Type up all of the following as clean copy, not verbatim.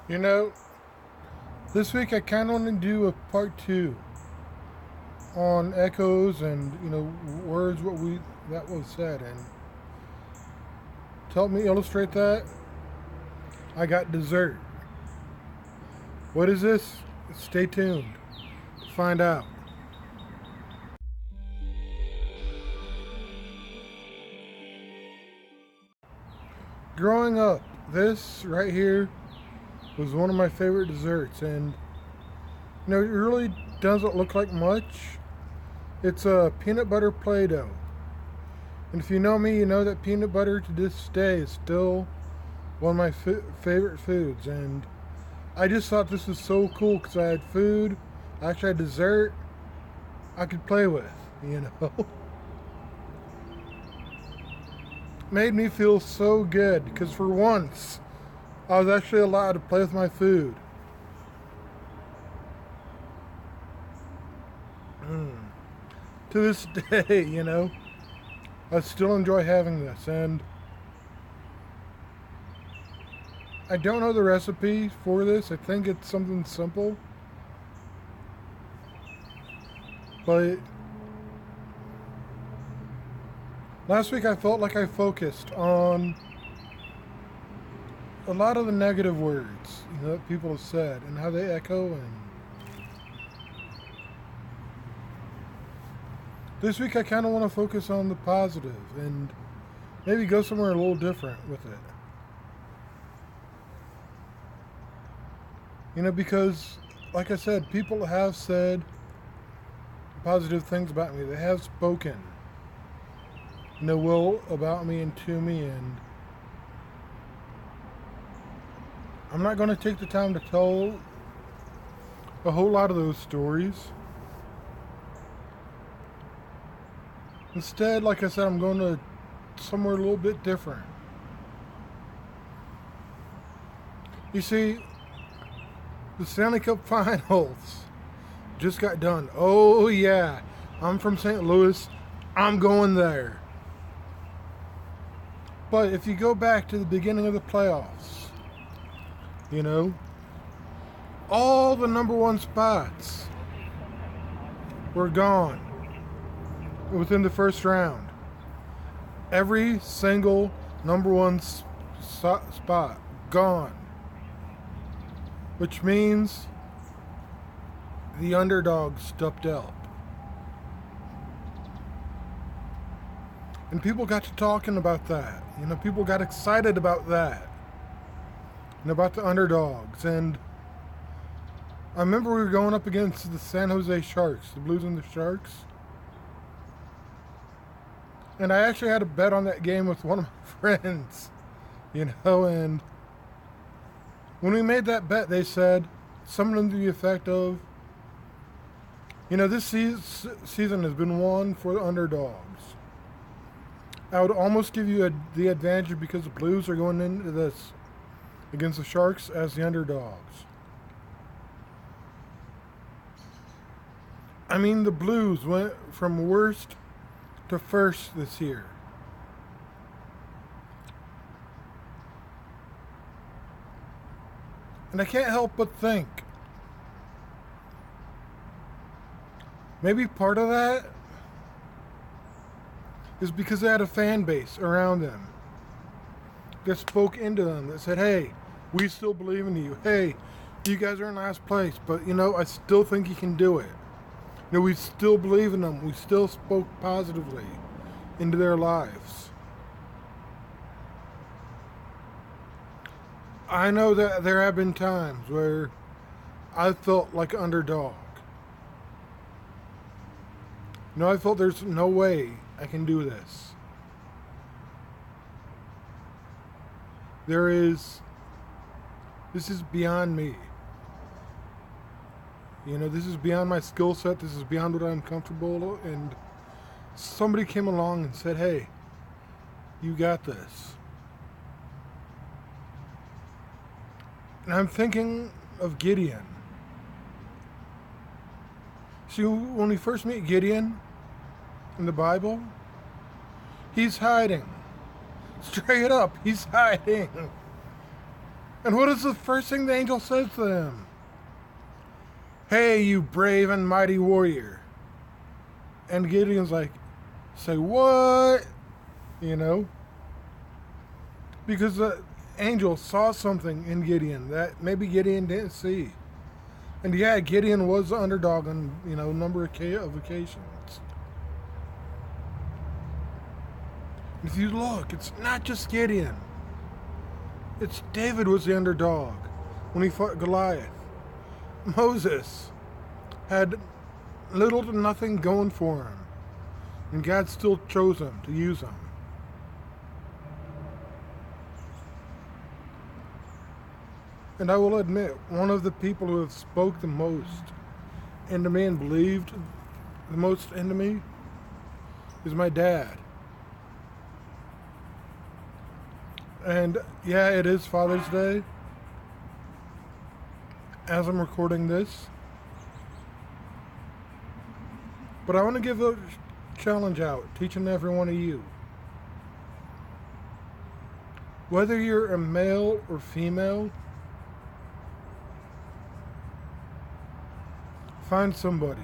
You know, this week I kind of want to do a part two on echoes and words what we that was said, and to help me illustrate that, I got dessert. What is this? Stay tuned to find out. Growing up, this right here was one of my favorite desserts, and it really doesn't look like much. It's a peanut butter Play-Doh. And if you know me, you know that peanut butter to this day is still one of my favorite foods. And I just thought this was so cool because I had food, I actually had dessert I could play with. Made me feel so good because for once I was actually allowed to play with my food. To this day, I still enjoy having this, and I don't know the recipe for this. I think it's something simple, but last week I felt like I focused on a lot of the negative words that people have said and how they echo, and this week I kind of want to focus on the positive and maybe go somewhere a little different with it. Because, like I said, people have said positive things about me. They have spoken, well about me and to me, and I'm not going to take the time to tell a whole lot of those stories. Instead, like I said, I'm going to somewhere a little bit different. You see, the Stanley Cup Finals just got done. Oh yeah, I'm from St. Louis. I'm going there. But if you go back to the beginning of the playoffs, all the number one spots were gone within the first round. Every single number one spot gone. Which means the underdog stepped up. And people got to talking about that. People got excited about that. And about the underdogs. And I remember we were going up against the San Jose Sharks, the Blues and the Sharks. And I actually had a bet on that game with one of my friends, and when we made that bet, they said something to the effect of, this season has been won for the underdogs. I would almost give you the advantage because the Blues are going into this against the Sharks as the underdogs. I mean, the Blues went from worst to first this year. And I can't help but think maybe part of that is because they had a fan base around them that spoke into them, that said, hey, we still believe in you. Hey, you guys are in last place, but I still think you can do it. We still believe in them. We still spoke positively into their lives. I know that there have been times where I felt like an underdog. I felt there's no way I can do this. This is beyond me. This is beyond my skill set. This is beyond what I'm comfortable. And somebody came along and said, hey, you got this. And I'm thinking of Gideon. See, when we first meet Gideon in the Bible, he's hiding. Straight up, he's hiding. And what is the first thing the angel says to them? Hey, you brave and mighty warrior. And Gideon's like, say what? You know? Because the angel saw something in Gideon that maybe Gideon didn't see. And yeah, Gideon was the underdog on, a number of occasions. If you look, it's not just Gideon. It's David was the underdog when he fought Goliath. Moses had little to nothing going for him, and God still chose him to use him. And I will admit, one of the people who have spoke the most into me and believed the most into me is my dad. And yeah, it is Father's Day as I'm recording this. But I want to give a challenge out, teaching every one of you. Whether you're a male or female, find somebody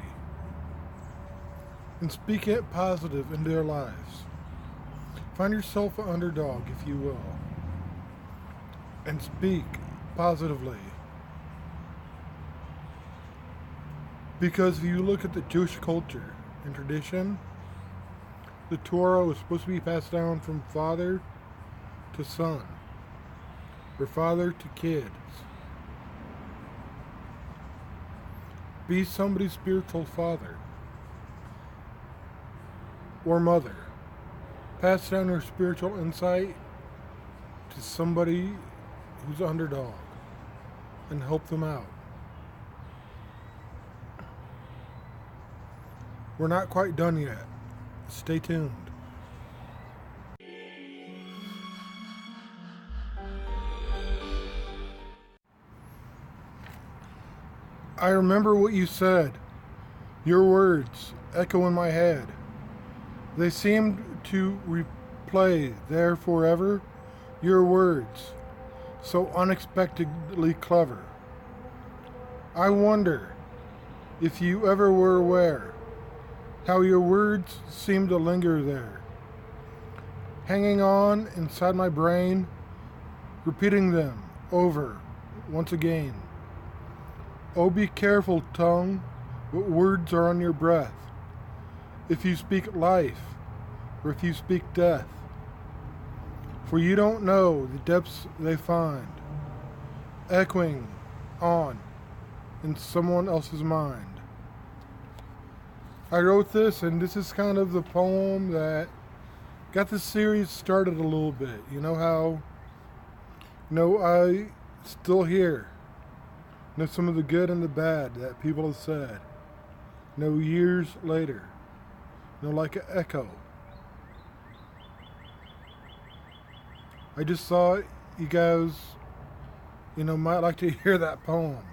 and speak it positive into their lives. Find yourself an underdog, if you will, and speak positively. Because if you look at the Jewish culture and tradition, the Torah was supposed to be passed down from father to son, or father to kids. Be somebody's spiritual father or mother. Pass down your spiritual insight to somebody who's an underdog and help them out. We're not quite done yet. Stay tuned. I remember what you said. Your words echo in my head. They seemed to replay there forever. Your words, so unexpectedly clever. I wonder if you ever were aware how your words seem to linger there, hanging on inside my brain, repeating them over once again. Oh, be careful, tongue, what words are on your breath. If you speak life, or if you speak death. For you don't know the depths they find, echoing on in someone else's mind. I wrote this, and this is kind of the poem that got this series started a little bit. You know how, I still hear some of the good and the bad that people have said. Years later. Like an echo. I just thought you guys, might like to hear that poem.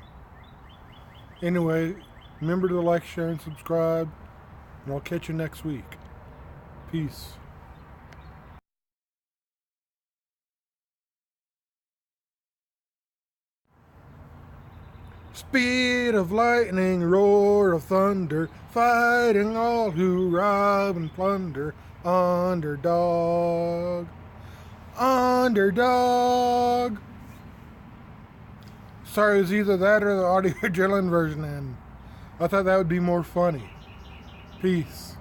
Anyway, remember to like, share, and subscribe, and I'll catch you next week. Peace. Speed of lightning, roar of thunder, fighting all who rob and plunder. Underdog. Underdog. Sorry, it was either that or the audio adrenaline version, and I thought that would be more funny. Peace.